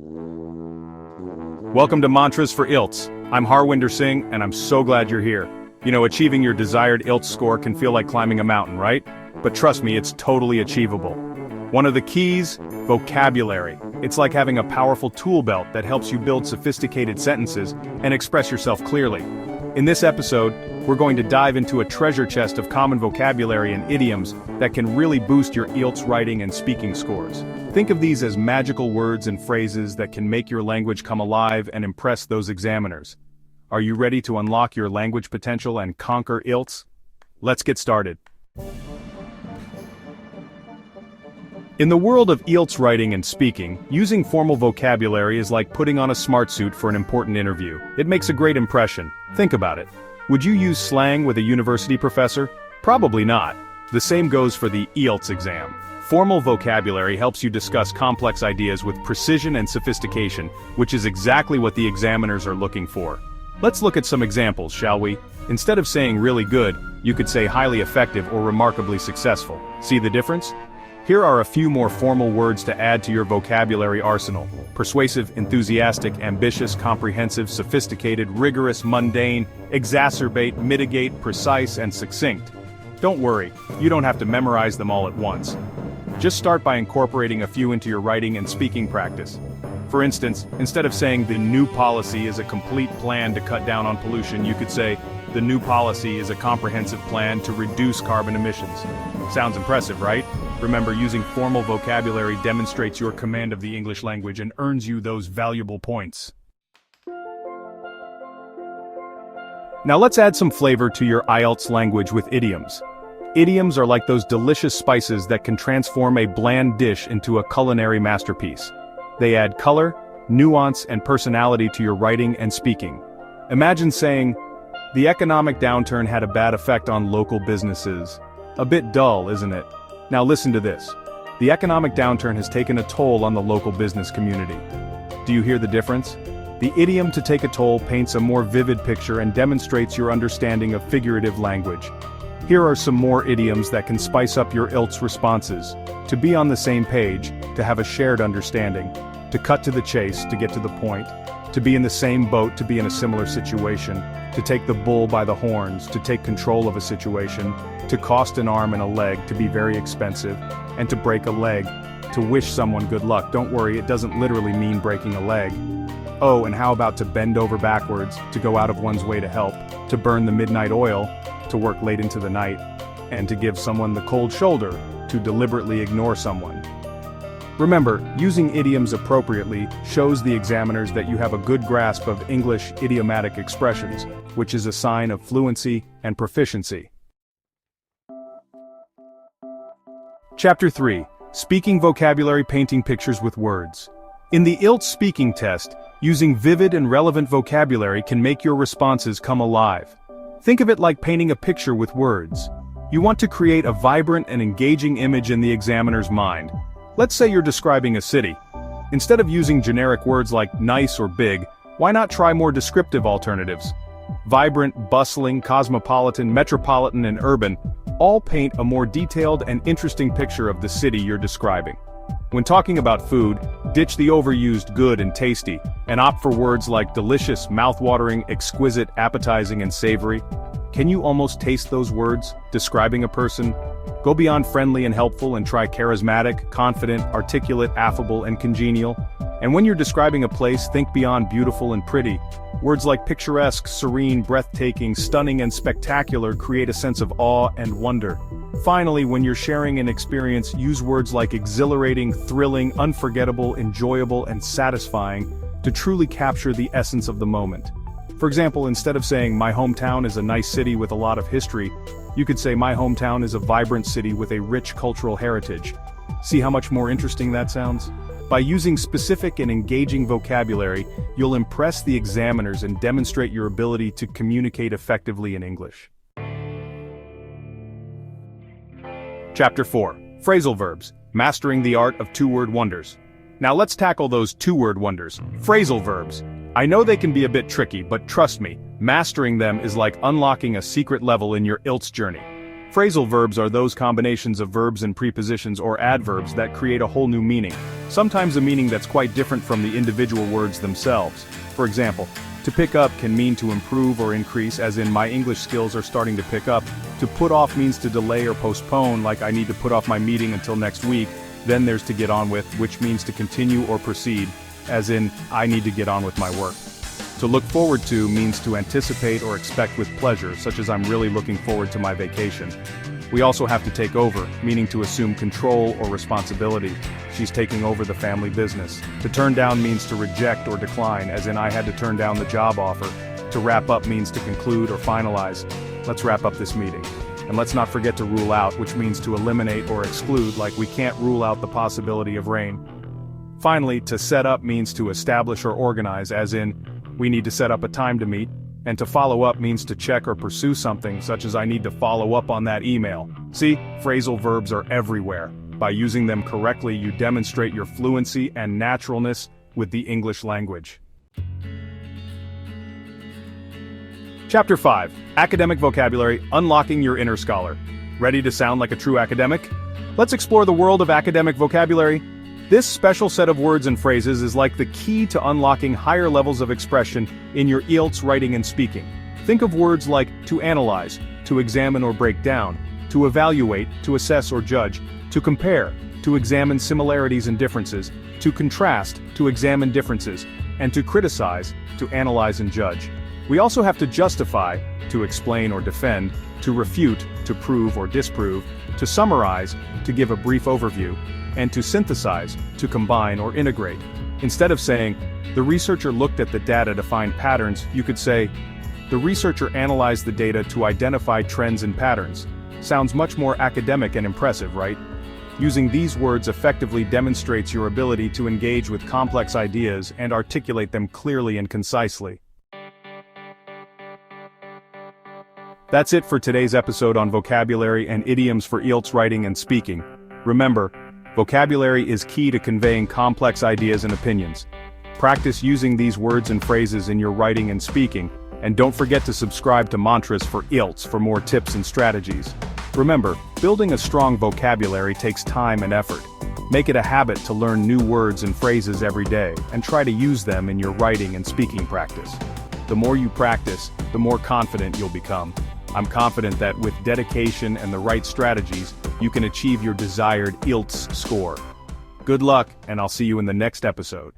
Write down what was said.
Welcome to Mantras for IELTS. I'm Harwinder Singh, and I'm so glad you're here. You know, achieving your desired IELTS score can feel like climbing a mountain, right? But trust me, it's totally achievable. One of the keys, vocabulary. It's like having a powerful tool belt that helps you build sophisticated sentences and express yourself clearly. In this episode, we're going to dive into a treasure chest of common vocabulary and idioms that can really boost your IELTS writing and speaking scores. Think of these as magical words and phrases that can make your language come alive and impress those examiners. Are you ready to unlock your language potential and conquer IELTS? Let's get started. In the world of IELTS writing and speaking, using formal vocabulary is like putting on a smart suit for an important interview. It makes a great impression. Think about it. Would you use slang with a university professor? Probably not. The same goes for the IELTS exam. Formal vocabulary helps you discuss complex ideas with precision and sophistication, which is exactly what the examiners are looking for. Let's look at some examples, shall we? Instead of saying really good, you could say highly effective or remarkably successful. See the difference? Here are a few more formal words to add to your vocabulary arsenal. Persuasive, enthusiastic, ambitious, comprehensive, sophisticated, rigorous, mundane, exacerbate, mitigate, precise, and succinct. Don't worry, you don't have to memorize them all at once. Just start by incorporating a few into your writing and speaking practice. For instance, instead of saying the new policy is a complete plan to cut down on pollution, you could say, the new policy is a comprehensive plan to reduce carbon emissions. Sounds impressive, right? Remember, using formal vocabulary demonstrates your command of the English language and earns you those valuable points. Now let's add some flavor to your IELTS language with idioms. Idioms are like those delicious spices that can transform a bland dish into a culinary masterpiece. They add color, nuance, and personality to your writing and speaking. Imagine saying, "The economic downturn had a bad effect on local businesses." A bit dull, isn't it? Now listen to this. The economic downturn has taken a toll on the local business community. Do you hear the difference? The idiom "to take a toll" paints a more vivid picture and demonstrates your understanding of figurative language. Here are some more idioms that can spice up your IELTS responses. To be on the same page, to have a shared understanding, to cut to the chase, to get to the point, to be in the same boat, to be in a similar situation, to take the bull by the horns, to take control of a situation, to cost an arm and a leg, to be very expensive, and to break a leg, to wish someone good luck. Don't worry, it doesn't literally mean breaking a leg. Oh, and how about to bend over backwards, to go out of one's way to help, to burn the midnight oil, to work late into the night, and to give someone the cold shoulder, to deliberately ignore someone. Remember, using idioms appropriately shows the examiners that you have a good grasp of English idiomatic expressions, which is a sign of fluency and proficiency. Chapter 3. Speaking vocabulary, painting pictures with words. In the IELTS speaking test, using vivid and relevant vocabulary can make your responses come alive. Think of it like painting a picture with words. You want to create a vibrant and engaging image in the examiner's mind. Let's say you're describing a city. Instead of using generic words like nice or big, why not try more descriptive alternatives? Vibrant, bustling, cosmopolitan, metropolitan, and urban all paint a more detailed and interesting picture of the city you're describing. When talking about food, ditch the overused good and tasty, and opt for words like delicious, mouth-watering, exquisite, appetizing, and savory. Can you almost taste those words, describing a person? Go beyond friendly and helpful and try charismatic, confident, articulate, affable, and congenial. And when you're describing a place, think beyond beautiful and pretty. Words like picturesque, serene, breathtaking, stunning, and spectacular create a sense of awe and wonder. Finally, when you're sharing an experience, use words like exhilarating, thrilling, unforgettable, enjoyable, and satisfying to truly capture the essence of the moment. For example, instead of saying, "My hometown is a nice city with a lot of history," you could say, "My hometown is a vibrant city with a rich cultural heritage." See how much more interesting that sounds? By using specific and engaging vocabulary, you'll impress the examiners and demonstrate your ability to communicate effectively in English. Chapter 4. Phrasal verbs, mastering the art of two-word wonders. Now let's tackle those two-word wonders, phrasal verbs. I know they can be a bit tricky, but trust me, mastering them is like unlocking a secret level in your IELTS journey. Phrasal verbs are those combinations of verbs and prepositions or adverbs that create a whole new meaning, sometimes a meaning that's quite different from the individual words themselves. For example, to pick up can mean to improve or increase, as in my English skills are starting to pick up. To put off means to delay or postpone, like I need to put off my meeting until next week. Then there's to get on with, which means to continue or proceed, as in, I need to get on with my work. To look forward to means to anticipate or expect with pleasure, such as I'm really looking forward to my vacation. We also have to take over, meaning to assume control or responsibility. She's taking over the family business. To turn down means to reject or decline, as in I had to turn down the job offer. To wrap up means to conclude or finalize. Let's wrap up this meeting. And let's not forget to rule out, which means to eliminate or exclude, like we can't rule out the possibility of rain. Finally, to set up means to establish or organize, as in, we need to set up a time to meet. And to follow up means to check or pursue something, such as I need to follow up on that email. See, phrasal verbs are everywhere. By using them correctly, you demonstrate your fluency and naturalness with the English language. Chapter 5. Academic Vocabulary, Unlocking Your Inner Scholar. Ready to sound like a true academic? Let's explore the world of academic vocabulary. This special set of words and phrases is like the key to unlocking higher levels of expression in your IELTS writing and speaking. Think of words like to analyze, to examine or break down, to evaluate, to assess or judge, to compare, to examine similarities and differences, to contrast, to examine differences, and to criticize, to analyze and judge. We also have to justify, to explain or defend, to refute, to prove or disprove, to summarize, to give a brief overview, and to synthesize, to combine or integrate. Instead of saying, the researcher looked at the data to find patterns, you could say, the researcher analyzed the data to identify trends and patterns. Sounds much more academic and impressive, right? Using these words effectively demonstrates your ability to engage with complex ideas and articulate them clearly and concisely. That's it for today's episode on vocabulary and idioms for IELTS writing and speaking. Remember, vocabulary is key to conveying complex ideas and opinions. Practice using these words and phrases in your writing and speaking, and don't forget to subscribe to Mantras for IELTS for more tips and strategies. Remember, building a strong vocabulary takes time and effort. Make it a habit to learn new words and phrases every day, and try to use them in your writing and speaking practice. The more you practice, the more confident you'll become. I'm confident that with dedication and the right strategies, you can achieve your desired IELTS score. Good luck, and I'll see you in the next episode.